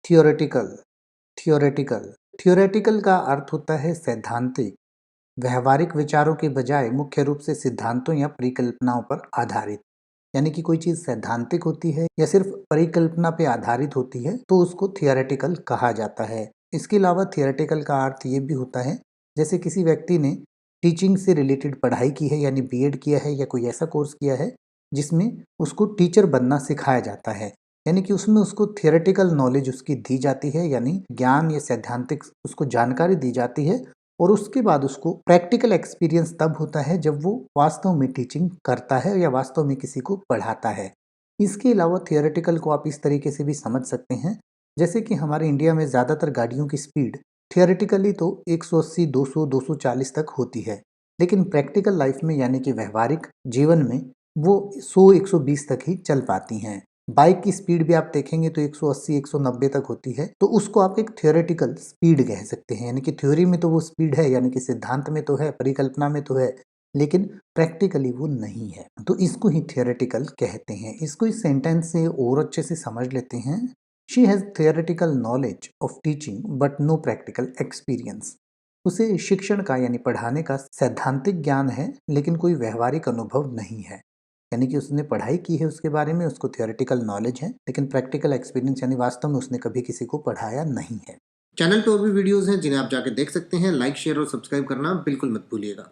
Theoretical theoretical theoretical का अर्थ होता है सैद्धांतिक, व्यवहारिक विचारों के बजाय मुख्य रूप से सिद्धांतों या परिकल्पनाओं पर आधारित। यानी कि कोई चीज़ सैद्धांतिक होती है या सिर्फ परिकल्पना पे आधारित होती है तो उसको थियोरेटिकल कहा जाता है। इसके अलावा थियोरेटिकल का अर्थ ये भी होता है जैसे किसी व्यक्ति ने टीचिंग से रिलेटेड पढ़ाई की है यानी बीएड किया है या कोई ऐसा कोर्स किया है जिसमें उसको टीचर बनना सिखाया जाता है। यानी कि उसमें उसको थियोरेटिकल नॉलेज उसकी दी जाती है यानी ज्ञान या सैद्धांतिक उसको जानकारी दी जाती है और उसके बाद उसको प्रैक्टिकल एक्सपीरियंस तब होता है जब वो वास्तव में टीचिंग करता है या वास्तव में किसी को पढ़ाता है। इसके अलावा थियोरेटिकल को आप इस तरीके से भी समझ सकते हैं जैसे कि हमारे इंडिया में ज़्यादातर गाड़ियों की स्पीड थियोरेटिकली तो 180, 200, 240 तक होती है, लेकिन प्रैक्टिकल लाइफ में यानी कि व्यवहारिक जीवन में वो 100, 120 तक ही चल पाती हैं। बाइक की स्पीड भी आप देखेंगे तो 180, 190 तक होती है, तो उसको आप एक थियोरेटिकल स्पीड कह सकते हैं। यानी कि थ्योरी में तो वो स्पीड है, यानी कि सिद्धांत में तो है, परिकल्पना में तो है, लेकिन प्रैक्टिकली वो नहीं है, तो इसको ही थियोरेटिकल कहते हैं। इसको इस सेंटेंस से और अच्छे से समझ लेते हैं। She has theoretical knowledge of teaching but no practical experience. उसे शिक्षण का यानी पढ़ाने का सैद्धांतिक ज्ञान है लेकिन कोई व्यवहारिक अनुभव नहीं है। यानी कि उसने पढ़ाई की है उसके बारे में, उसको थियोरेटिकल नॉलेज है लेकिन प्रैक्टिकल एक्सपीरियंस यानी वास्तव में उसने कभी किसी को पढ़ाया नहीं है। चैनल पे और भी वीडियोस हैं जिन्हें आप जाके देख सकते हैं। लाइक, शेयर और सब्सक्राइब करना बिल्कुल मत भूलिएगा।